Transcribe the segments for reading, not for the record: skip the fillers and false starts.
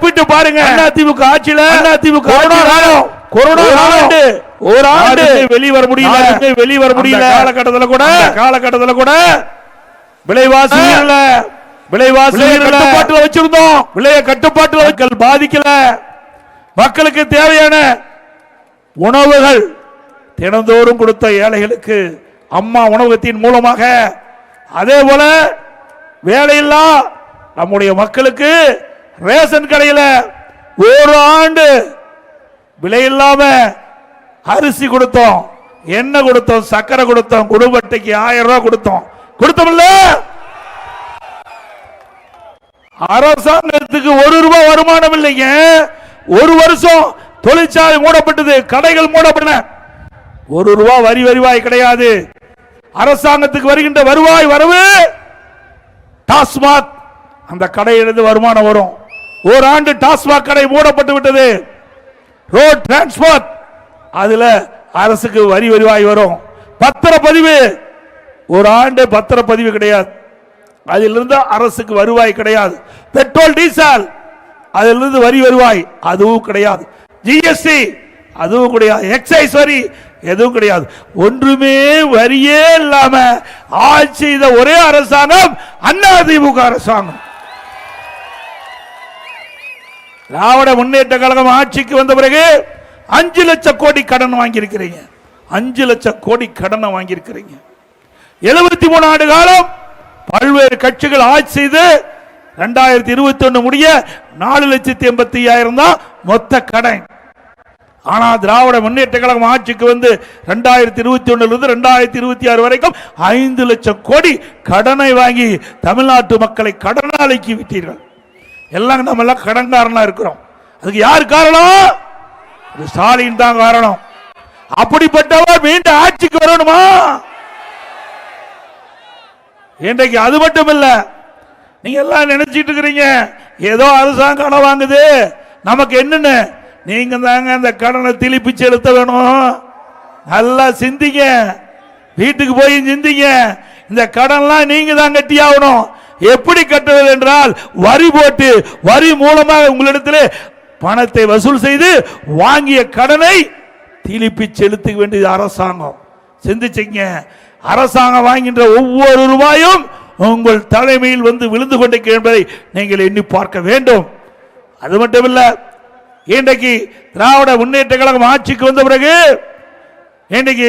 ஒப்பிட்டு பாருங்க. அதிமுக ஆட்சியில அதிமுக கொரோனா ஆண்டு ஒரு ஆண்டு வெளிவர முடியல காலகட்டத்தில் கூட விலைவாசி கட்டுப்பாட்டில் வச்சிருந்தோம். விலையை கட்டுப்பாட்டில் மக்கள் பாதிக்கல. மக்களுக்கு தேவையான உணவுகள் தினந்தோறும் கொடுத்த ஏழைகளுக்கு அம்மா உணவகத்தின் மூலமாக, அதே போல வேலையில்லா நம்முடைய மக்களுக்கு ரேஷன் கடையில் ஒரு ஆண்டு விலையில்லாம அரிசி கொடுத்தோம், எண்ணெய் கொடுத்தோம், சக்கரை கொடுத்தோம், குடும்ப அட்டைக்கு 1000 ரூபாய் கொடுத்தோம்ல. அரசாங்கத்துக்கு 1 ரூபாய் வருமானம் இல்லைங்க. ஒரு வருஷம் தொழிற்சாலை மூடப்பட்டது, கடைகள் மூடப்பட்டன. 1 ரூபாய் வருவாய் கிடையாது. அரசாங்கத்துக்கு வருகின்ற வருவாய் வரவு டாஸ்மாக் அந்த கடையிலிருந்து வருமானம் வரும். ஒரு ஆண்டு டாஸ்மாக் கடை மூடப்பட்டு விட்டது. ரோட் டிரான்ஸ்போர்ட் அதுல அரசுக்கு வருவாய் வரும். பத்திரப்பதிவு ஒரு ஆண்டு பத்திரப்பதிவு கிடையாது, அதிலிருந்து அரசுக்கு வருவாய் கிடையாது. பெட்ரோல் டீசல் அதிலிருந்து வருவாய் அதுவும் கிடையாது. ஜிஎஸ்டி அதுவும் கிடையாது. எக்ஸைஸ் வரி எதுவும் கிடையாது. ஒன்றுமே வரியே இல்லாம ஆட்சி செய்த ஒரே அரசாங்கம் அதிமுக அரசாங்கம். திராவிட முன்னேற்ற கழகம் ஆட்சிக்கு வந்த பிறகு 5 லட்சம் கோடி கடன் வாங்கியிருக்கிறீங்க. 5 லட்சம் கோடி கடனை வாங்கியிருக்கிறீங்க. 73 ஆண்டு காலம் பல்வேறு கட்சிகள் ஆட்சி செய்து 2021 முடிய 4,85,000 தான் மொத்த கடன். ஆனா திராவிட முன்னேற்ற கழகம் ஆட்சிக்கு வந்து 2021 இருந்து 2026 வரைக்கும் 5 லட்சம் கோடி கடனை வாங்கி தமிழ்நாட்டு மக்களை கடனாளிக்கு விட்டீர்கள். எல்லாம் நம்ம எல்லாம் கடன்காரனா இருக்கிறோம். அதுக்கு யார் காரணம்? ஸ்டாலின் தான் காரணம். அப்படிப்பட்டவர் மீண்டும் ஆட்சிக்கு வரணுமா? இன்றைக்கு அது மட்டும் இல்ல, நீங்க எல்லாம் நினைச்சிட்டு இருக்கிறீங்க ஏதோ அரசாங்கம் கடன் வாங்குது நமக்கு என்னன்னு. நீங்க தாங்க அந்த கடனை திருப்பி செலுத்த வேணும். நல்லா சிந்திங்க, வீட்டுக்கு போய் சிந்திங்க. இந்த கடன்லாம் நீங்க தான் கட்டி ஆகணும். எப்படி கட்டுவது என்றால் வரி போட்டு, வரி மூலமாக உங்களிடத்தில் பணத்தை வசூல் செய்து வாங்கிய கடனை திருப்பி செலுத்த வேண்டியது அரசாங்கம். சிந்திச்சிங்க. அரசாங்கம் வாங்கின்ற ஒவ்வொரு ரூபாயும் உங்கள் தலைமையில் வந்து விழுந்து கொண்டிருக்கிறது என்பதை நீங்கள் எண்ணி பார்க்க வேண்டும். அது மட்டுமல்ல, இன்றைக்கு திராவிட முன்னேற்ற கழகம் ஆட்சிக்கு வந்த பிறகு இன்றைக்கு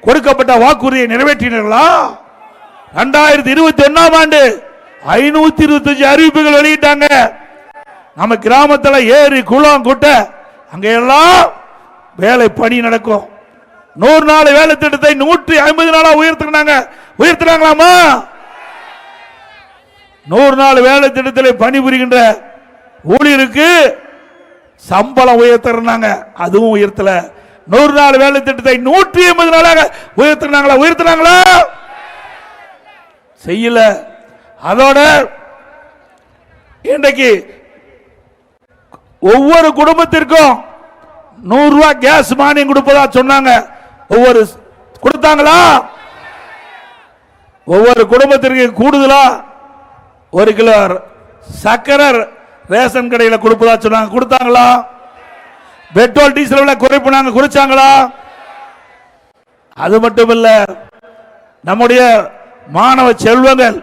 கொடுக்கப்பட்ட வாக்குறுதியை நிறைவேற்றினீர்களா? 2021 ஆண்டு 525 அறிவிப்புகள் வெளியிட்டாங்க. நம்ம கிராமத்தில் ஏரி குளம் குட்டை அங்க எல்லாம் வேலை பணி நடக்கும். 100 நாள் வேலை திட்டத்தை 150 நாளா உயர்த்தினாங்களாமா? 100 நாள் வேலை திட்டத்தில் பணிபுரிகின்ற ஊழியருக்கு சம்பளம் உயர்த்தினாங்க, அதுவும் உயர்த்தல. 100 நாள் வேலை திட்டத்தை 180 நாளாக உயர்த்தினாங்களா? செய்யல. அதோட இன்றைக்கு ஒவ்வொரு குடும்பத்திற்கும் 100 ரூபாய் கேஸ் மானியம் கொடுப்பதா சொன்னாங்க. கொடுத்தாங்களா? ஒவ்வொரு குடும்பத்திற்கு கூடுதலா 1 கிலோ சக்கரை ரேஷன் கடையில் கொடுப்பதா சொன்னாங்க. கொடுத்தாங்களா? பெட்ரோல் டீசல் குறைப்பு குறைச்சாங்களா? அது மட்டுமல்ல, நம்முடைய மாணவ செல்வங்கள்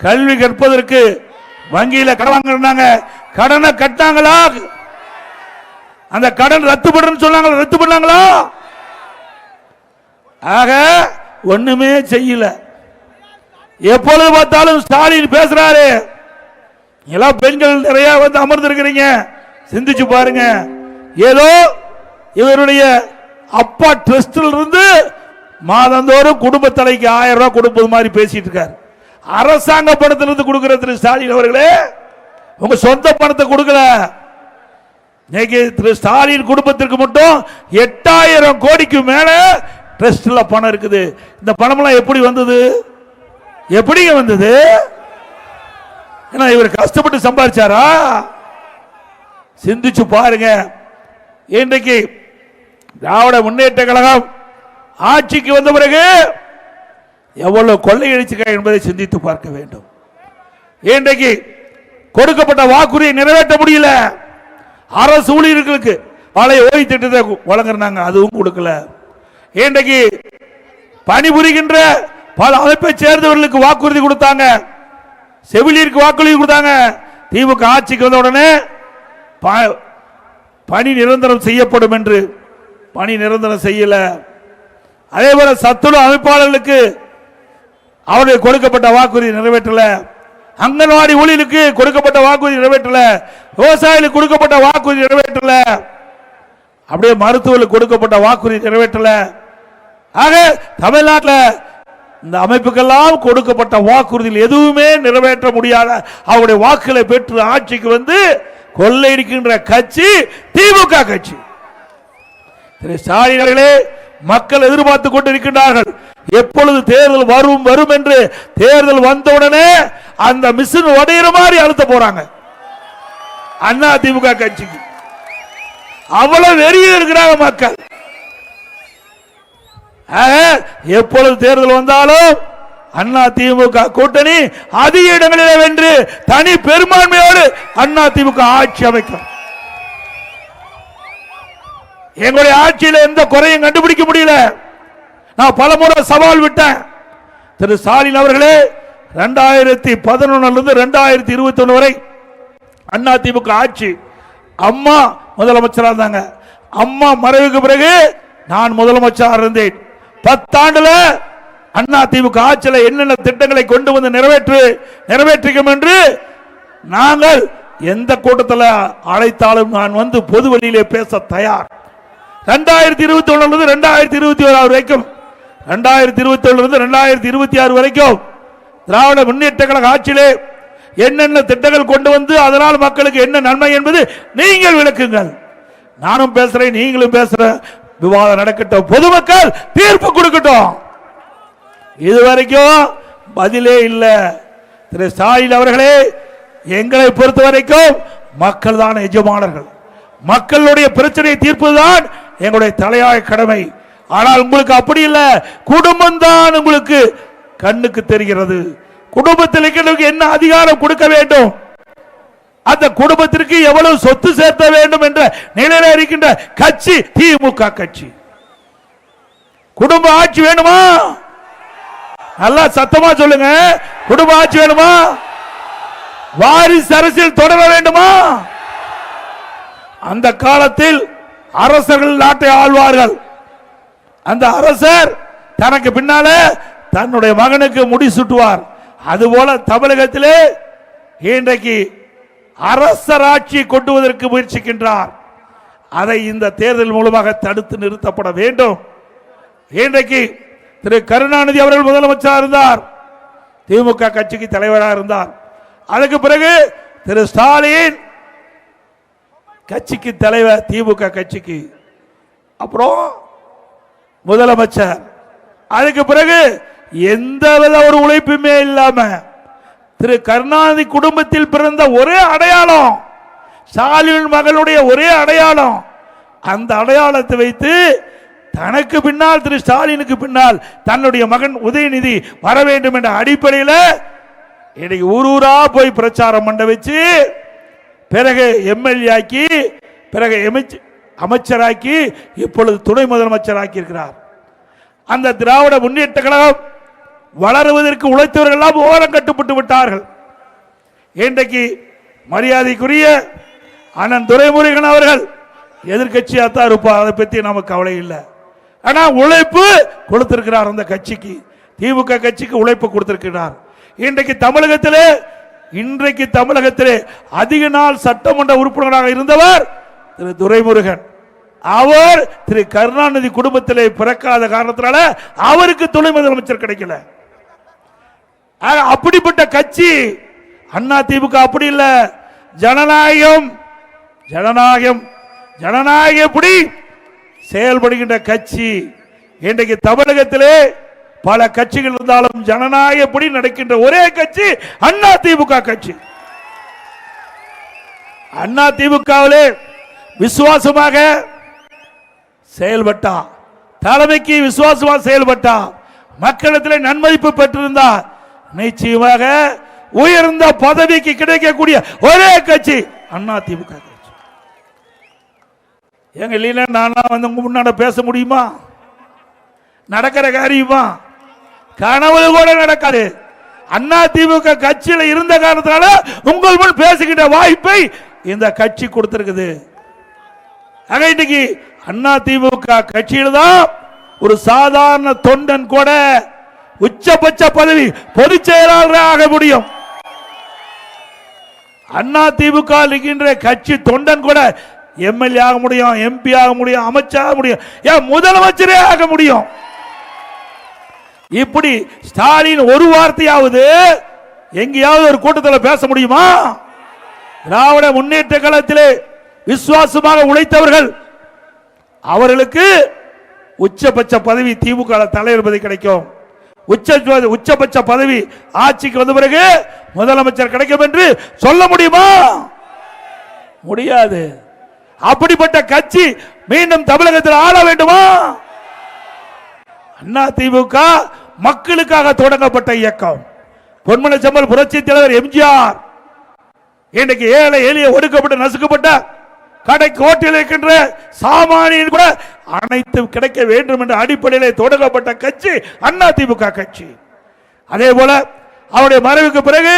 கல்வி கற்பதற்கு வங்கியில கடன் வாங்கினாங்க. கடனை கட்டாங்களா? அந்த கடன் ரத்து பண்ணாங்களா? ஆக ஒண்ணுமே செய்யல. எப்பொழுது பார்த்தாலும் ஸ்டாலின் பேசுறாரு. எல்லாம் பெண்கள் நிறைய வந்து அமர்ந்திருக்கிறீங்க, சிந்திச்சு பாருங்க. ஏதோ இவருடைய அப்பா ட்ரஸ்டில் இருந்து மாதந்தோறும் குடும்ப தலைக்கு 1000 ரூபாய் கொடுப்பது மாதிரி பேசிட்டு இருக்காரு. அரசாங்க பணத்திலிருந்து கொடுக்கிற திரு ஸ்டாலின் அவர்களே, உங்க சொந்த பணத்தை கொடுக்கல. திரு ஸ்டாலின் குடும்பத்திற்கு மட்டும் 8000 கோடிக்கு மேல ட்ரஸ்ட்ல பணம் இருக்குது. இந்த பணம் எல்லாம் எப்படி வந்தது? எப்படிங்க வந்தது? இவர் கஷ்டப்பட்டு சம்பாதிச்சாரா? சிந்திச்சு பாருங்க. இன்றைக்கு திராவிட முன்னேற்ற கழகம் ஆட்சிக்கு வந்த பிறகு எவ்வளவு கொள்ளையடிச்சிருக்க என்பதை சிந்தித்து பார்க்க வேண்டும். இன்றைக்கு கொடுக்கப்பட்ட வாக்குறுதியை நிறைவேற்ற முடியல. அரசு ஊழியர்களுக்கு பழைய ஓய்வு திட்டத்தை வழங்குறாங்க, அதுவும் கொடுக்கல. இன்றைக்கு பணிபுரிகின்ற பல அமைப்பை சேர்ந்தவர்களுக்கு வாக்குறுதி கொடுத்தாங்க, செவிலியருக்கு வாக்குறுதி கொடுத்தாங்க. திமுக ஆட்சிக்கு வந்த உடனே பணி நிரந்தரம் செய்யப்படும் என்று பணி நிரந்தரம் செய்யல. அதே போல சத்துணவு அமைப்பாளர்களுக்கு அவர்களுக்கு கொடுக்கப்பட்ட வாக்குறுதி நிறைவேற்றல. அங்கன்வாடி ஊழியர்களுக்கு கொடுக்கப்பட்ட வாக்குறுதி நிறைவேற்றல. விவசாயிகளுக்கு கொடுக்கப்பட்ட வாக்குறுதி நிறைவேற்றல. அப்படியே மருத்துவர்களுக்கு கொடுக்கப்பட்ட வாக்குறுதி நிறைவேற்றல. ஆக தமிழ்நாட்டில் இந்த அமைப்புக்கெல்லாம் கொடுக்கப்பட்ட வாக்குறுதியில் எதுவுமே நிறைவேற்ற முடியாத அவருடைய வாக்குகளை பெற்று ஆட்சிக்கு வந்து கொள்ளையடிக்கின்ற கட்சி திமுக கட்சி. திரு ஸ்டாலின் அவர்களே, மக்கள் எதிர்பார்த்து கொண்டிருக்கின்றார்கள். எப்பொழுது தேர்தல் வரும் வரும் என்று தேர்தல் வந்தவுடனே அந்த மிஷின் உடையிற மாதிரி அழுத்த போறாங்க அண்ணா திமுக கட்சிக்கு. அவ்வளவு வெறிய இருக்கிறாங்க மக்கள். எப்பொழுது தேர்தல் வந்தாலும் அண்ணா திமுக கூட்டணி அதிக இடங்களிலே வென்று தனி பெரும்பான்மையோடு அண்ணா திமுக ஆட்சி அமைக்கும். எங்களுடைய ஆட்சியில் எந்த குறையும் கண்டுபிடிக்க முடியல. நான் பல முறை சவால் விட்டேன். திரு ஸ்டாலின் அவர்களே, 2011 2021 வரை அண்ணா திமுக ஆட்சி, அம்மா முதலமைச்சராக இருந்தாங்க. அம்மா மறைவுக்கு பிறகு நான் முதலமைச்சராக இருந்தேன். 10 ஆண்டுல அண்ணா திமுக ஆட்சியில் என்னென்ன திட்டங்களை கொண்டு வந்து நிறைவேற்றிக்கும் என்று நாங்கள் எந்த கூட்டத்தில் அழைத்தாலும் நான் வந்து பொது வழியிலே பேச தயார். 2021 2021 வரைக்கும் 2021 2026 வரைக்கும் திராவிட முன்னேற்ற கழக ஆட்சியிலே என்னென்ன திட்டங்கள் கொண்டு வந்து அதனால் மக்களுக்கு என்ன நன்மை என்பது நீங்கள் விளக்குங்கள். நானும் பேசுறேன், நீங்களும் பேசுற, விவாதம் நடக்கட்டும், பொதுமக்கள் தீர்ப்பு கொடுக்கட்டும். இதுவரைக்கும் பதிலே இல்லை. திரு ஸ்டாலின் அவர்களே, எங்களை பொறுத்த வரைக்கும் மக்கள் தான் எஜமானர்கள். மக்களுடைய பிரச்சனையை தீர்ப்பதுதான் எங்களுடைய தலையாய கடமை. ஆனால் உங்களுக்கு அப்படி இல்லை. குடும்பம் தான் உங்களுக்கு கண்ணுக்கு தெரிகிறது. குடும்பத்தில் என்ன அதிகாரம் கொடுக்க வேண்டும், அந்த குடும்பத்திற்கு எவ்வளவு சொத்து சேர்த்த வேண்டும் என்ற நிலையில இருக்கின்ற கட்சி திமுக கட்சி. குடும்ப ஆட்சி வேணுமா? நல்லா சத்தமா சொல்லுங்க. குடும்ப ஆட்சி வேணுமா? வாரிசு அரசியல் தொடர வேண்டுமா? அந்த காலத்தில் அரசர்கள் நாட்டை ஆழ்வார்கள். அந்த அரசர் தனக்கு பின்னால தன்னுடைய மகனுக்கு முடி சுட்டுவார். அதுபோல தமிழகத்திலே இன்றைக்கு அரசராட்சி கொண்டுவதற்கு முயற்சிக்கின்றார். அதை இந்த தேர்தல் மூலமாக தடுத்து நிறுத்தப்பட வேண்டும். இன்றைக்கு திரு கருணாநிதி அவர்கள் முதலமைச்சராக இருந்தார், திமுக கட்சிக்கு தலைவராக இருந்தார். அதுக்கு பிறகு திரு ஸ்டாலின் கட்சிக்கு தலைவர், திமுக கட்சிக்கு அப்புறம் முதலமைச்சர். அதுக்கு பிறகு எந்தவித ஒரு உழைப்புமே இல்லாம திரு கருணாநிதி குடும்பத்தில் பிறந்த ஒரே அடையாளம், ஸ்டாலின் மகளுடைய ஒரே அடையாளம், அந்த அடையாளத்தை வைத்து தனக்கு பின்னால் திரு ஸ்டாலினுக்கு பின்னால் தன்னுடைய மகன் உதயநிதி வர வேண்டும் என்ற அடிப்படையில் இன்னைக்கு ஊரூரா போய் பிரச்சாரம் பண்ண வச்சு பிறகு எம்எல்ஏ ஆக்கி பிறகு அமைச்சராக்கி இப்பொழுது துணை முதலமைச்சராக்கி இருக்கிறார். அந்த திராவிட முன்னேற்ற கழகம் வளருவதற்கு உழைத்தவர்கள் எல்லாம் ஓரம் கட்டுப்பட்டு விட்டார்கள். இன்றைக்கு மரியாதைக்குரிய அண்ணன் துரைமுருகன் அவர்கள் எதிர்கட்சியாத்தான் இருப்பார், அதை பற்றி நமக்கு கவலை இல்லை. ஆனா உழைப்பு கொடுத்திருக்கிறார் அந்த கட்சிக்கு, திமுக கட்சிக்கு உழைப்பு கொடுத்திருக்கிறார். இன்றைக்கு தமிழகத்திலே அதிக நாள் சட்டமன்ற உறுப்பினராக இருந்தவர் திரு துரைமுருகன். அவர் திரு கருணாநிதி குடும்பத்திலே பிறக்காத காரணத்தினால அவருக்கு துணை முதலமைச்சர் கிடைக்கல. அப்படிப்பட்ட கட்சி அண்ணா திமுக. அப்படி இல்ல, ஜனநாயகம் ஜனநாயகம் ஜனநாயகப்படி செயல்படுகின்ற கட்சி. இன்றைக்கு தமிழகத்திலே பல கட்சிகள் இருந்தாலும் ஜனநாயகப்படி நடக்கின்ற ஒரே கட்சி அண்ணா திமுக கட்சி. அண்ணா திமுகவிலே விசுவாசமாக செயல்பட்டா, தலைமைக்கு விசுவாசமாக செயல்பட்டா, மக்களிடத்தில் நன்மதிப்பு பெற்றிருந்தா நிச்சயமாக உயர்ந்த பதவிக்கு கிடைக்கக்கூடிய ஒரே கட்சி அண்ணா திமுக கட்சி. எங்க இல்லைன்னா நானா வந்து உங்க முன்னாடி பேச முடியுமா? நடக்கிற காரியமா? கனவு கூட நடக்காது. அண்ணா திமுக கட்சியில் இருந்த காரணத்தினால உங்கள் முன் பேசுகின்ற வாய்ப்பை இந்த கட்சி கொடுத்திருக்குது. இன்னைக்கு அண்ணா திமுக கட்சியில் தான் ஒரு சாதாரண தொண்டன் கூட உச்சபட்ச பதவி பொதுச் செயலாளராக ஆக முடியும். அண்ணா திமுக இருக்கின்ற கட்சி தொண்டன் கூட எம்எல்ஏ ஆக முடியும், எம்பி ஆக முடியும், அமைச்சர் ஆக முடியும், ஏன் முதலமைச்சரே ஆக முடியும். இப்படி ஸ்டாலின் ஒரு வார்த்தையாவது எங்கேயாவது ஒரு கூட்டத்தில் பேச முடியுமா? திராவிட முன்னேற்ற கழகத்திலே விசுவாசமாக உழைத்தவர்கள் அவர்களுக்கு உச்சபட்ச பதவி திமுக தலைவர் பதவி கிடைக்கும். உச்சபட்ச பதவி ஆட்சிக்கு வந்த பிறகு முதலமைச்சர் கிடைக்கும் என்று சொல்ல முடியுமா? முடியாது. அப்படிப்பட்ட கட்சி மீண்டும் தமிழகத்தில் ஆள வேண்டுமா? அண்ணா திமுக மக்களுக்காக தொடங்கப்பட்ட இயக்கம். பொன்மன செம்மல் புரட்சி தலைவர் எம்ஜிஆர் இன்றைக்கு ஏழை எளிய ஒடுக்கப்பட்ட நசுக்கப்பட்ட கடை கோட்டில் இருக்கின்ற சாமானியன் கூட அனைத்தும் கிடைக்க வேண்டும் என்ற அடிப்படையில் தொடங்கப்பட்ட கட்சி அண்ணா திமுக கட்சி. அதே போல அவருடைய மறைவுக்கு பிறகு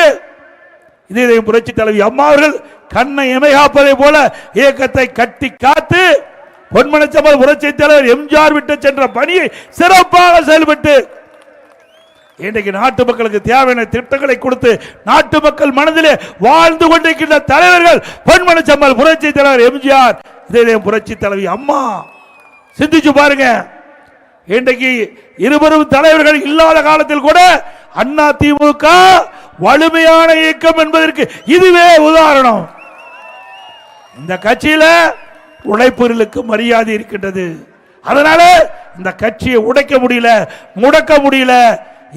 இதே புரட்சி தலைவி அம்மா அவர்கள் கண்ணை இமைகாப்பதை போல இயக்கத்தை கட்டி காத்து பொன்மனச்செம்மல் புரட்சி தலைவர் எம்ஜிஆர் விட்டு சென்ற பணியை சிறப்பாக செயல்பட்டு இன்றைக்கு நாட்டு மக்களுக்கு தேவையான திட்டங்களை கொடுத்து நாட்டு மக்கள் மனதிலே வாழ்ந்து கொண்டிருக்கின்ற தலைவர்கள் பொன்மனச்செம்மல் புரட்சி தலைவர் எம்ஜிஆர், இதே புரட்சி தலைவி அம்மா. சிந்திச்சு பாருங்க. இன்றைக்கு இருவரும் தலைவர்கள் இல்லாத காலத்தில் கூட அண்ணா திமுக வலிமையான இயக்கம் என்பதற்கு இதுவே உதாரணம். இந்த கட்சியில உழைப்பவர்களுக்கு மரியாதை இருக்கின்றது. அதனால இந்த கட்சியை உடைக்க முடியல, முடக்க முடியல.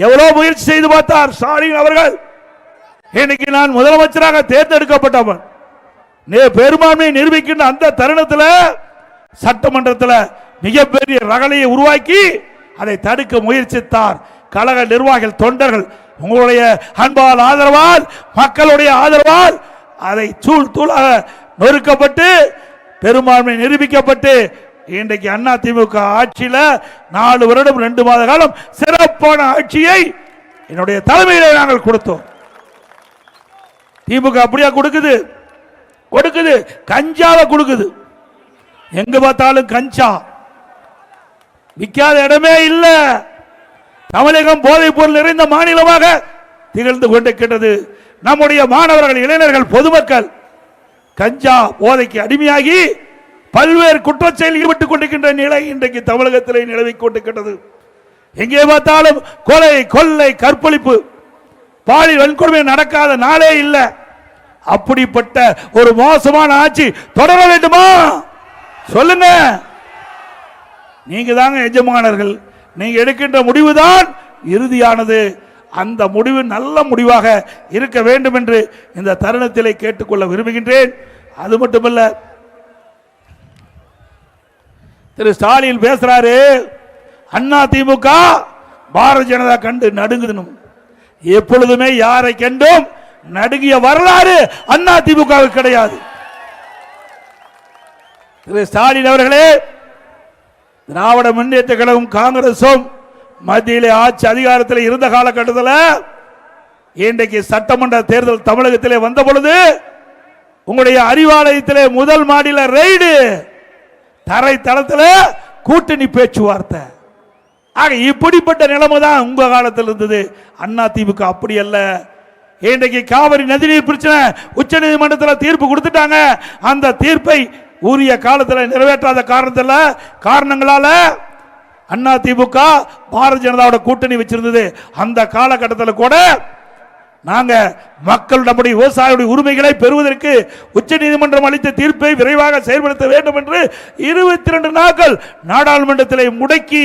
எவ்வளவு முயற்சி செய்து பார்த்தார் ஸ்டாலின் அவர்கள். இன்னைக்கு நான் முதலமைச்சராக தேர்ந்தெடுக்கப்பட்டவன் பெரும்பான்மையை நிரூபிக்கின்ற அந்த தருணத்தில் சட்டமன்றத்தில் மிகப்பெரிய ரகளையை உருவாக்கி அதை தடுக்க முயற்சித்தார் கழக நிர்வாகிகள், தொண்டர்கள். உங்களுடைய அன்பால் ஆதரவால், மக்களுடைய ஆதரவால் அதை தூள் தூளாக நொறுக்கப்பட்டு பெரும்பான்மை நிரூபிக்கப்பட்டு இன்றைக்கு அண்ணா திமுக ஆட்சியில் 4 வருடம் 2 மாத காலம் சிறப்பான ஆட்சியை என்னுடைய தலைமையிலே நாங்கள் கொடுத்தோம். திமுக அப்படியா கொடுக்குது? கஞ்சாவை கொடுக்குது. எங்க பார்த்தாலும் கஞ்சா, விற்காத இடமே இல்லை. தமிழகம் போதைப் பொருள் நிறைந்த மாநிலமாக திகழ்ந்து கொண்டிருக்கின்றது. நம்முடைய மாணவர்கள், இளைஞர்கள், பொதுமக்கள் கஞ்சா போதைக்கு அடிமையாகி பல்வேறு குற்றச்செயலில் ஈடுபட்டுக் கொண்டிருக்கின்ற நிலை இன்றைக்கு தமிழகத்திலே நிலவிக் கொண்டிருக்கிறது. எங்கே பார்த்தாலும் கொலை, கொள்ளை, கற்பழிப்பு, பாலியல் வன்கொடுமை நடக்காத நாளே இல்லை. அப்படிப்பட்ட ஒரு மோசமான ஆட்சி தொடர வேண்டுமா? சொல்லுங்க. நீங்க தாங்க எஜமானர்கள். நீங்க எடுக்கின்ற முடிவுதான் இறுதியானது. அந்த முடிவு நல்ல முடிவாக இருக்க வேண்டும் என்று இந்த தருணத்திலே கேட்டுக்கொள்ள விரும்புகின்றேன். அது மட்டுமல்ல, திரு ஸ்டாலின் பேசுறாரு, அண்ணா திமுக பாரதிய ஜனதா கண்டு நடுங்குது. எப்பொழுதுமே யாரை கண்டும் நடுங்கிய வரலாறு அண்ணா திமுக கிடையாது. திரு ஸ்டாலின் அவர்களே, திராவிட முன்னேற்ற கழகம் காங்கிரசும் மத்தியிலே ஆட்சி அதிகாரத்தில் இருந்த காலகட்டத்தில் இன்றைக்கு சட்டமன்ற தேர்தல் தமிழகத்திலே வந்த பொழுது உங்களுடைய அறிவாலயத்திலே முதல் மாடியில் ரெய்டு, தரை தளத்தில் கூட்டணி பேச்சுவார்த்தை. ஆக இப்படிப்பட்ட நிலைமை தான் உங்க காலத்தில் இருந்தது. அண்ணா திமுக அப்படி அல்ல. இன்றைக்கு காவிரி நதிநீர் பிரச்சனை உச்ச நீதிமன்றத்தில் தீர்ப்பு கொடுத்துட்டாங்க. அந்த தீர்ப்பை உரிய காலத்தில் நிறைவேற்றாத காரணங்களால அண்ணா திமுக பாரதிய ஜனதாவோட கூட்டணி வச்சிருந்தது. அந்த காலகட்டத்தில் கூட நாங்க மக்கள் நம்முடைய விவசாயிகளுடைய உரிமைகளை பெறுவதற்கு உச்ச நீதிமன்றம் அளித்த தீர்ப்பை விரைவாக செயல்படுத்த வேண்டும் என்று 22 நாட்கள் நாடாளுமன்றத்தில் முடக்கி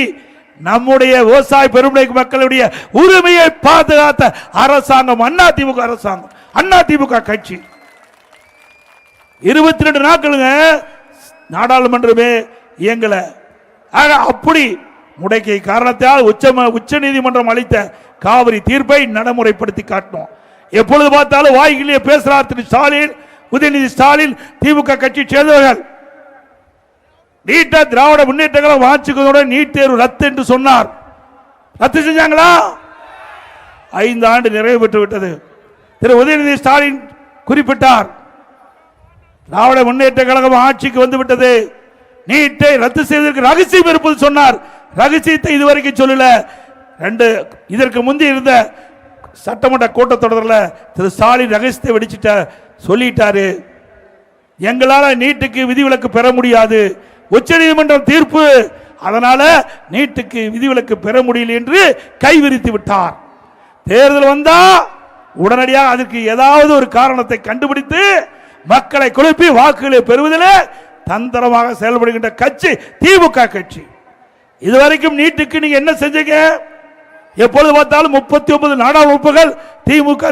நம்முடைய விவசாய பெருமுறை மக்களுடைய உரிமையை பாதுகாத்த அரசாங்கம் அண்ணா திமுக அரசாங்கம், அண்ணா திமுக கட்சி. 22 நாட்களுங்க நாடாளுமன்றமே இயங்கல. அப்படி முடக்கிய காரணத்தால் உச்ச நீதிமன்றம் அளித்த காவிரி தீர்ப்பை நடைமுறைப்படுத்தி காட்டணும். எப்பொழுது பார்த்தாலும் வாய்களிலே பேசுகிறார் திரு ஸ்டாலின், உதயநிதி ஸ்டாலின், திமுக கட்சி சேர்ந்தவர்கள். நீட்டை திராவிட முன்னேற்ற கழகம் ஆட்சிக்கோட நீட் தேர்வு ரத்து என்று சொன்னார். ரத்து செஞ்சாங்களா? 5 ஆண்டு நிறைவு பெற்று விட்டது. திரு உதயநிதி ஸ்டாலின் குறிப்பிட்டார், திராவிட முன்னேற்ற கழகம் ஆட்சிக்கு வந்து விட்டது, நீட்டை ரத்து செய்வதற்கு ரகசியம் இருப்பது சொன்னார். ரகசியத்தை இதுவரைக்கும் சொல்லல. இதற்கு முந்தி இருந்த சட்டமன்ற கூட்டத்தொடரில் திரு ஸ்டாலின் ரகசியத்தை வெடிச்சிட்ட சொல்லிட்டாரு. எங்களால் நீட்டுக்கு விதிவிலக்கு பெற முடியாது, உச்சநீதிமன்றம் தீர்ப்பு, அதனால நீட்டுக்கு விதிவிலக்கு பெற முடியல என்று கைவிரித்து விட்டார். தேர்தல் வந்தா உடனடியாக அதற்கு ஏதாவது ஒரு காரணத்தை கண்டுபிடித்து மக்களை குழப்பி வாக்குகளை பெறுவதில் தந்திரமாக செயல்படுகின்ற கட்சி திமுக கட்சி. இதுவரைக்கும் நீட்டுக்கு நீங்க என்ன செஞ்சீங்க? எப்பொழுது பார்த்தாலும் 39 நாடாளுமன்ற உறுப்பினர்கள்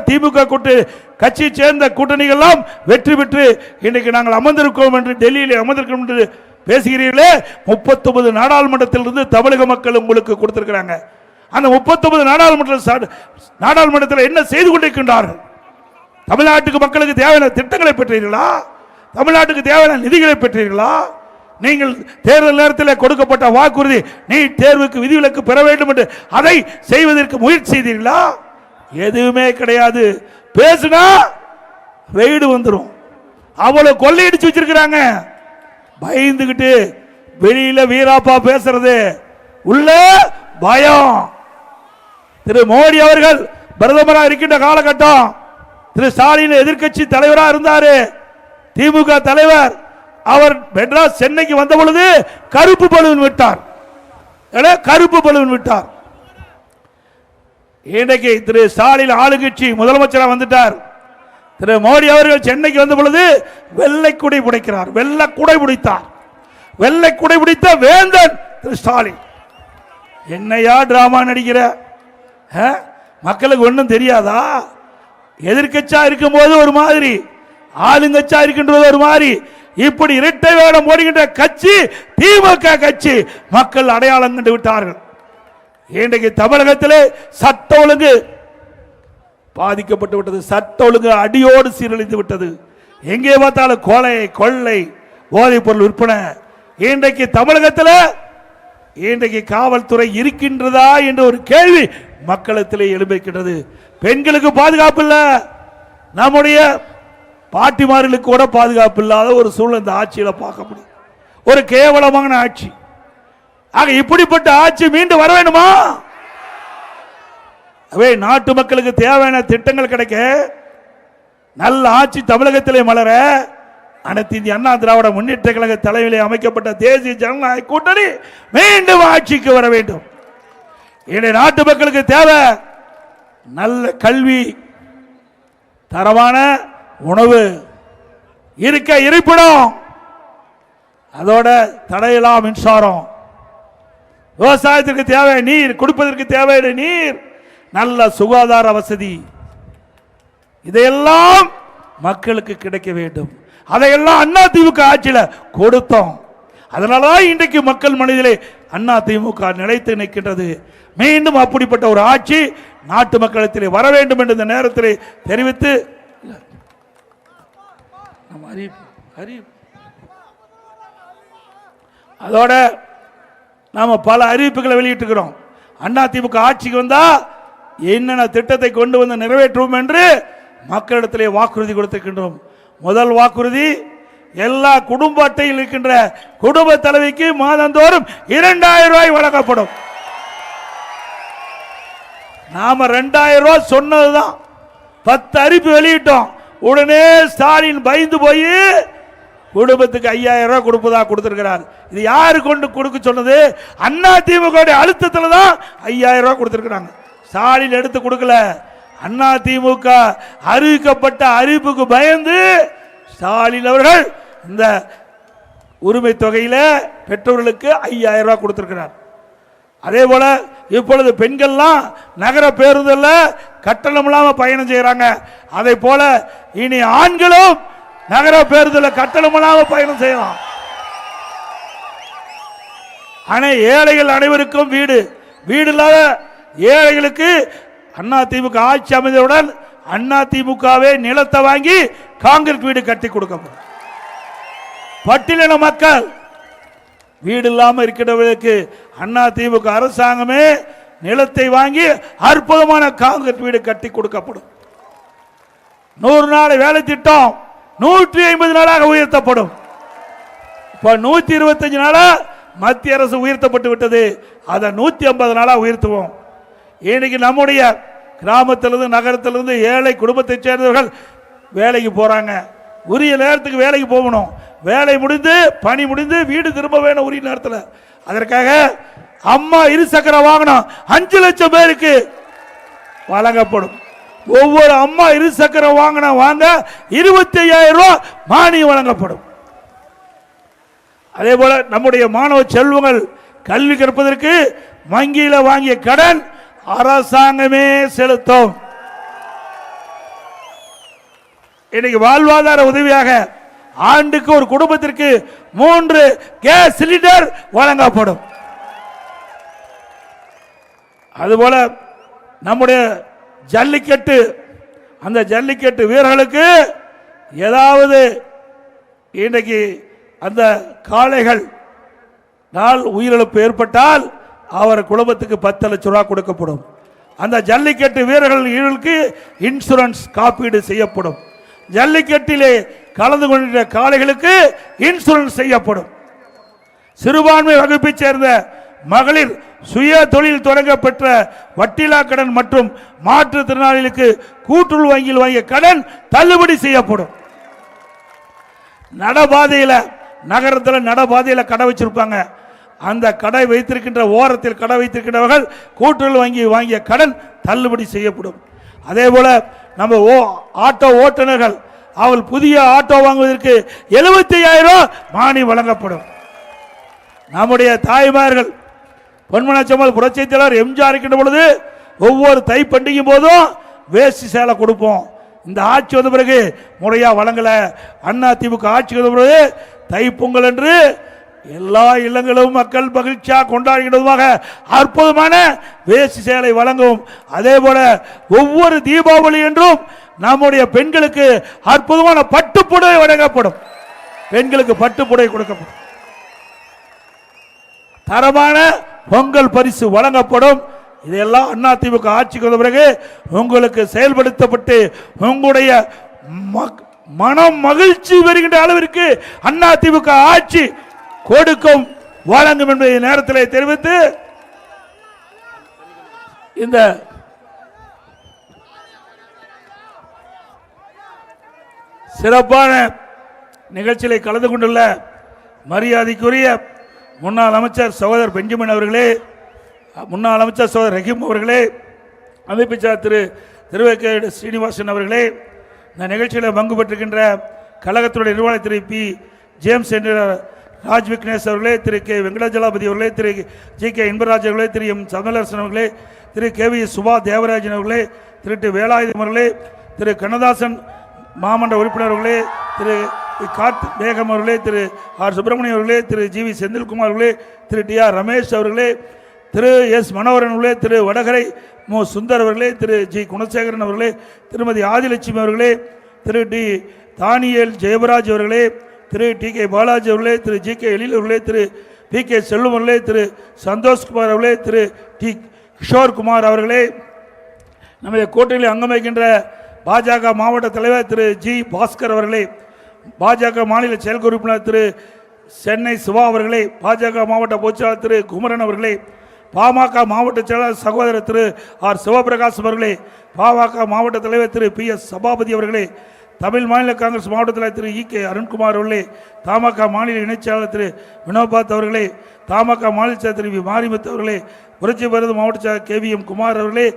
திமுக கூட்டு கட்சியை சேர்ந்த கூட்டணிகள் எல்லாம் வெற்றி பெற்று இன்றைக்கு நாங்கள் அமர்ந்திருக்கோம் என்று டெல்லியில் அமர்ந்திருக்கோம் என்று பேசுகிறீர்களே. 39 நாடாளுமன்றத்திலிருந்து தமிழக மக்கள் உங்களுக்கு கொடுத்திருக்கிறாங்க. அந்த 39 நாடாளுமன்றத்தில் என்ன செய்து கொண்டிருக்கின்றார்கள்? தமிழ்நாட்டுக்கு மக்களுக்கு தேவையான திட்டங்களை பெற்றீர்களா? தமிழ்நாட்டுக்கு தேவையான நிதிகளை பெற்றீர்களா? நீங்கள் தேர்தல் நேரத்தில் கொடுக்கப்பட்ட வாக்குறுதி நீட் தேர்வுக்கு விதிவிலக்கு பெற வேண்டும் என்று அதை செய்வதற்கு முயற்சி செய்தீர்களா? எதுவுமே கிடையாது. பேசுனா வெயிடு வந்துடும். அவ்வளவு கொள்ளையடிச்சு வச்சிருக்கிறாங்க. பயந்துகிட்டு வெளியில வீராப்பா பேசுறது, உள்ள பயம். திரு மோடி அவர்கள் பிரதமராக இருக்கின்ற காலகட்டம் திரு ஸ்டாலின் எதிர்கட்சி தலைவராக இருந்தாரு. திமுக தலைவர் அவர் மெட்ராஸ் சென்னைக்கு வந்த பொழுது கருப்பு பலூன் விட்டார். இன்றைக்கு திரு ஸ்டாலின் ஆளுங்கட்சி முதலமைச்சராக வந்துட்டார். திரு மோடி அவர்கள் சென்னைக்கு வந்த பொழுது வெள்ளை குடை பிடிக்கிறார். வெள்ளை குடை பிடித்தார். வெள்ளை குடை பிடித்த வேந்தன் திரு ஸ்டாலின். என்னையா டிராமா நடிக்கிற? மக்களுக்கு ஒன்றும் தெரியாதா? எதிர்கட்சியா இருக்கும் போது ஒரு மாதிரி, ஆளுங்கட்சியா இருக்கின்றது ஒரு மாதிரி, இப்படி இரட்டை வேடம் ஓடுகின்ற கட்சி திமுக கட்சி. மக்கள் அடையாளம் கண்டு விட்டார்கள். இன்றைக்கு தமிழகத்திலே சட்ட ஒழுங்கு பாதிக்கப்பட்டு விட்டது. சட்ட ஒழுங்கு அடியோடு சீரழிந்து விட்டது. எங்கே பார்த்தாலும் கொலை, கொள்ளை, போதைப் பொருள் விற்பனை. இன்றைக்கு தமிழகத்தில் இன்றைக்கு காவல்துறை இருக்கின்றதா என்ற ஒரு கேள்வி மக்களிடத்திலே எழும்பிருக்கின்றது. பெண்களுக்கு பாதுகாப்பு இல்லை. நம்முடைய பாட்டிமார்களுக்கு கூட பாதுகாப்பு இல்லாத ஒரு சூழ்நிலை இந்த ஆட்சியில் பார்க்க முடியும். ஒரு கேவலமான ஆட்சி. ஆக இப்படிப்பட்ட ஆட்சி மீண்டும் வர வேண்டுமா? நாட்டு மக்களுக்கு தேவையான திட்டங்கள் கிடைக்க, நல்ல ஆட்சி தமிழகத்திலே மலர, அனைத்து இந்திய அண்ணா திராவிட முன்னேற்ற கழக தலைமையிலே அமைக்கப்பட்ட தேசிய ஜனநாயக கூட்டணி மீண்டும் ஆட்சிக்கு வர வேண்டும். இன்றைய நாட்டு மக்களுக்கு தேவை நல்ல கல்வி, தரமான உணவு, இருக்க இருப்பிடம், அதோட தடையில்லா மின்சாரம், விவசாயத்திற்கு தேவை நீர், குடிப்பதற்கு தேவையான நீர், நல்ல சுகாதார வசதி, இதையெல்லாம் மக்களுக்கு கிடைக்க வேண்டும். அதையெல்லாம் அண்ணா திமுக ஆட்சியில் கொடுத்தோம். அதனாலதான் இன்றைக்கு மக்கள் மனதிலே அண்ணா திமுக நிலைத்து நிற்கின்றது. மீண்டும் அப்படிப்பட்ட ஒரு ஆட்சி நாட்டு மக்களிடத்திலே வர வேண்டும் என்று இந்த நேரத்தில் தெரிவித்து அதோட நாம பல அறிவிப்புகளை வெளியிட்டுக்கிறோம். அண்ணா திமுக ஆட்சிக்கு வந்தா என்னென்ன திட்டத்தை கொண்டு வந்து நிறைவேற்றுவோம் என்று மக்களிடத்திலே வாக்குறுதி கொடுத்திருக்கின்றோம். முதல் வாக்குறுதி, எல்லா குடும்ப அட்டையில் இருக்கின்ற குடும்ப தலைவிக்கு மாதந்தோறும் 2000 ரூபாய் வழங்கப்படும். நாம 2000 ரூபாய் சொன்னதுதான், 10 அறிவிப்பு வெளியிட்டோம். உடனே ஸ்டாலின் பயந்து போய் குடும்பத்துக்கு 5000 ரூபாய் கொடுப்பதா கொடுத்திருக்கிறார். இது யாரு கொண்டு கொடுக்க சொன்னது? அண்ணா திமுக அழுத்தத்தில் தான் 5000 ரூபாய் கொடுத்திருக்கிறாங்க. ஸ்டாலின் எடுத்து கொடுக்கல. அண்ணா திமுக அறிவிக்கப்பட்ட அறிவிப்புக்கு பயந்து ஸ்டாலின் அவர்கள் இந்த உரிமை தொகையில பெற்றோர்களுக்கு 5000 ரூபாய் கொடுத்திருக்கிறார். அதே போல இப்பொழுது பெண்கள்லாம் நகர பேருந்துல கட்டணம் இல்லாம பயணம் செய்யறாங்க. அதே போல இனி ஆண்களும் நகர பேருந்துல கட்டணம் இல்லாம பயணம் செய்யலாம். ஆனா ஏழைகள் அனைவருக்கும் வீடு, வீடு இல்லாத ஏழைகளுக்கு அண்ணா திமுக ஆட்சி அமைந்தவுடன் அண்ணா திமுகவே நிலத்தை வாங்கி காங்கிரீட் வீடு கட்டி கொடுக்கப்படும். பட்டியலின மக்கள் வீடு இல்லாமல் இருக்கிறவர்களுக்கு அண்ணா திமுக அரசாங்கமே நிலத்தை வாங்கி அற்புதமான காங்கிரீட் வீடு கட்டி கொடுக்கப்படும். 100 நாள் வேலை திட்டம் 150 நாளாக உயர்த்தப்படும். இப்ப 125 நாளா மத்திய அரசு உயர்த்தப்பட்டு விட்டது. அதை 150 நாளா உயர்த்துவோம். இன்னைக்கு நம்முடைய கிராமத்திலிருந்து நகரத்திலிருந்து ஏழை குடும்பத்தை சேர்ந்தவர்கள் வேலைக்கு போறாங்க. உரிய நேரத்துக்கு வேலைக்கு போகணும். வேலை முடிந்து பணி முடிந்து வீடு திரும்ப வேணும் உரிய நேரத்தில். அதற்காக அம்மா இருசக்கர வாகனம் 5 லட்சம் பேருக்கு வழங்கப்படும். ஒவ்வொரு அம்மா இருசக்கர வாகனம் வாங்க 25,000 ரூபாய் மானியம் வழங்கப்படும். அதே போல நம்முடைய மாணவ செல்வங்கள் கல்வி கற்பதற்கு வங்கியில வாங்கிய கடன் அரசாங்கமே செலுத்தும். இன்னைக்கு வாழ்வாதார உதவியாக ஆண்டுக்கு ஒரு குடும்பத்திற்கு 3 கேஸ் சிலிண்டர் வழங்கப்படும். அதுபோல நம்முடைய ஜல்லிக்கட்டு, அந்த ஜல்லிக்கட்டு வீரர்களுக்கு ஏதாவது இன்றைக்கு அந்த காளைகள் நாள் உயிரிழப்பு ஏற்பட்டால் அவர் குடும்பத்துக்கு 10 லட்சம் ரூபாய் கொடுக்கப்படும். அந்த ஜல்லிக்கட்டு வீரர்களுக்கு இன்சூரன்ஸ் காப்பீடு செய்யப்படும். ஜல்லிக்கட்டிலே கலந்து கொண்ட காளைகளுக்கு இன்சூரன்ஸ் செய்யப்படும். சிறுபான்மை வகுப்பை சேர்ந்த மகளிர் சுய தொழில் தொடங்க பெற்ற வட்டிலா கடன் மற்றும் மாற்றுத்திறனாளிகளுக்கு கூட்டுறவு வங்கியில் வாங்கிய கடன் தள்ளுபடி செய்யப்படும். நடபாதையில் நகரத்தில் நடபாதையில் கடை வச்சிருப்பாங்க. அந்த கடை வைத்திருக்கின்ற ஓரத்தில் கடை வைத்திருக்கின்றவர்கள் கூட்டுறவு வங்கி வாங்கிய கடன் தள்ளுபடி செய்யப்படும். அதே போல நம்ம ஆட்டோ ஓட்டுநர்கள் அவள் புதிய ஆட்டோ வாங்குவதற்கு 75,000 மானியம் வழங்கப்படும். நம்முடைய தாய்மார்கள் பொன்மனச்சம்மல் புரட்சி தலைவர் எம்ஜிஆர் இருக்கின்ற பொழுது ஒவ்வொரு தை பண்டிகை போதும் வேஷ்டி சேலை கொடுப்போம். இந்த ஆட்சி வந்த பிறகு முறையா வழங்கல. அண்ணா திமுக ஆட்சி வந்த பிறகு தை பொங்கல் என்று எல்லா இல்லங்களும் மக்கள் மகிழ்ச்சியாக கொண்டாடுகிறதுமாக அற்புதமான வேஷ்டி சேலை வழங்கும். அதே போல ஒவ்வொரு தீபாவளி என்றும் நம்முடைய பெண்களுக்கு அற்புதமான பட்டுப்புடவை வழங்கப்படும். பெண்களுக்கு பட்டுப்புடவை கொடுக்கப்படும். தரமான பொங்கல் பரிசு வழங்கப்படும். இதெல்லாம் அண்ணா திமுக ஆட்சிக்கு வந்த பிறகு உங்களுக்கு செயல்படுத்தப்பட்டு உங்களுடைய மனம் மகிழ்ச்சி வருகின்ற அளவிற்கு அண்ணா திமுக ஆட்சி கொடுக்கும் வழங்கும் என்பதை நேரத்தில் தெரிவித்து இந்த சிறப்பான நிகழ்ச்சியில் கலந்து கொண்டுள்ள மரியாதைக்குரிய முன்னாள் அமைச்சர் சகோதரர் பெஞ்சமின் அவர்களே, முன்னாள் அமைச்சர் சகோதரர் ரஹீம் அவர்களே, அமைப்பிச்சார் திரு திருவேக்கேடு ஸ்ரீனிவாசன் அவர்களே, இந்த நிகழ்ச்சியில் பங்கு பெற்றிருக்கின்ற கழகத்துடைய நிர்வாகி திரு பி ஜேம்ஸ் என்ற ராஜ் விக்னேஷ் அவர்களே, திரு கே வெங்கடாஜலாபதி அவர்களே, திரு ஜி கே இன்பராஜ் அவர்களே, திரு எம் சமலரசன் அவர்களே, திரு கே வி சுபா தேவராஜன் அவர்களே, திரு டி வேலாயுதம் அவர்களே, திரு கண்ணதாசன் மாமன்ற உறுப்பினர் அவர்களே, திரு கார்த் பேகம் அவர்களே, திரு ஆர் சுப்பிரமணியம் அவர்களே, திரு ஜி வி செந்தில்குமார் அவர்களே, திரு டி ஆர் ரமேஷ் அவர்களே, திரு எஸ் மனோகரன் அவர்களே, திரு வடகரை மு சுந்தர் அவர்களே, திரு ஜி குணசேகரன் அவர்களே, திருமதி ஆதிலட்சுமி அவர்களே, திரு டி தானியல் ஜெயபராஜ் அவர்களே, திரு டி கே பாலாஜி அவர்களே, திரு ஜி கே எழில் அவர்களே, திரு பி கே செல்வம் அவர்களே, திரு சந்தோஷ்குமார் அவர்களே, திரு டி கிஷோர்குமார் அவர்களே, நம்முடைய கூட்டணியில் அங்கம் வைக்கின்ற பாஜக மாவட்ட தலைவர் திரு ஜி பாஸ்கர் அவர்களே, பாஜக மாநில செயல் உறுப்பினர் திரு சென்னை சிவா அவர்களே, பாஜக மாவட்ட பொதுச்செயலாளர் திரு குமரன் அவர்களே, பாமக மாவட்ட செயலாளர் சகோதரர் திரு ஆர் சிவபிரகாஷ் அவர்களே, பாமக மாவட்ட தலைவர் திரு பி எஸ் சபாபதி அவர்களே, தமிழ் மாநில காங்கிரஸ் மாவட்ட தலைவர் திரு இ கே அருண்குமார் அவர்களே, தமாக மாநில இணைச்செயலாளர் திரு வினோபாத் அவர்களே, தமாக மாநில செயலர் திரு வி மாரிமுத்து அவர்களே, புரட்சி பாரத மாவட்ட செயலர் கே வி எம் குமார் அவர்களே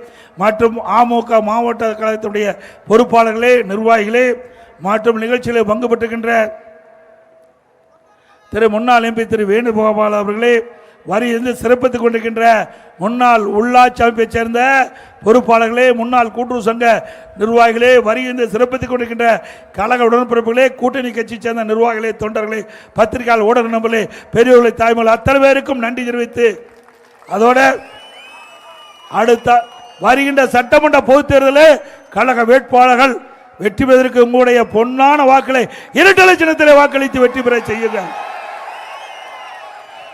மற்றும் அமமுக மாவட்ட கழகத்துடைய பொறுப்பாளர்களே, நிர்வாகிகளே மற்றும் நிகழ்ச்சியில் பங்கு பெற்றுகின்ற திரு முன்னாள் எம்பி திரு வேணுகோபால் அவர்களே, வரி இருந்து சிறப்பித்துக் கொண்டிருக்கின்ற முன்னாள் உள்ளாட்சி அமைப்பை சேர்ந்த பொறுப்பாளர்களே, முன்னாள் கூட்டுறவு சங்க நிர்வாகிகளே, வரி இருந்து சிறப்பித்துக் கொண்டிருக்கின்ற கழக உடன்பிறப்புகளே, கூட்டணி கட்சி சேர்ந்த நிர்வாகிகளே, தொண்டர்களே, பத்திரிகையாளர் ஊடக நண்பர்களே, பெரியவர்களை தாய்மொழி அத்தனை பேருக்கும் நன்றி தெரிவித்து அதோட அடுத்த வருகின்ற சட்டமன்ற பொதுத் தேர்தலில் கழக வேட்பாளர்கள் வெற்றி பெறுவதற்கு உங்களுடைய பொன்னான வாக்களை இரட்டை சின்னத்திலே வாக்களித்து வெற்றி பெற செய்யுங்கள்.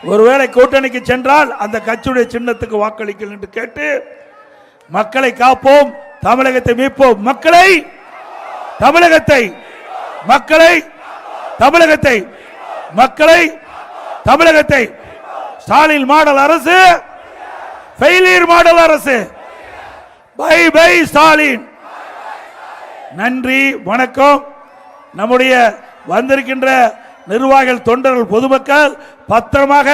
ஒருவேளை கூட்டணிக்கு சென்றால் அந்த கட்சியுடைய சின்னத்துக்கு வாக்களிக்கல் என்று கேட்டு மக்களை காப்போம், தமிழகத்தை மீட்போம். மக்களை தமிழகத்தை மக்களை தமிழகத்தை மக்களை தமிழகத்தை ஸ்டாலின் மாடல் அரசு, ஃபெயிலியர் மாடல் அரசு. Bye bye Stalin. நன்றி, வணக்கம். நம்முடைய வந்திருக்கின்ற நிர்வாகிகள், தொண்டர்கள், பொதுமக்கள் பத்திரமாக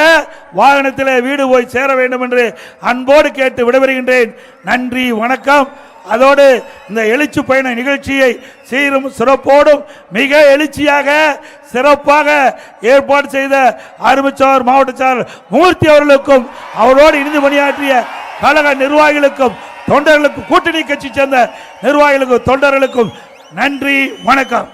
வாகனத்தில் வீடு போய் சேர வேண்டும் என்று அன்போடு கேட்டு விடைபெறுகின்றேன். நன்றி, வணக்கம். அதோடு இந்த எழுச்சி பயண நிகழ்ச்சியை சீரும் சிறப்போடும் மிக எழுச்சியாக சிறப்பாக ஏற்பாடு செய்த அருமைச்சோர் மாவட்ட செயலாளர் மூர்த்தி அவர்களுக்கும் அவரோடு இணைந்து பணியாற்றிய கழக நிர்வாகிகளுக்கும் தொண்டர்களுக்கும் கூட்டணி கட்சி சேர்ந்த நிர்வாகிகளுக்கும் தொண்டர்களுக்கும் நன்றி, வணக்கம்.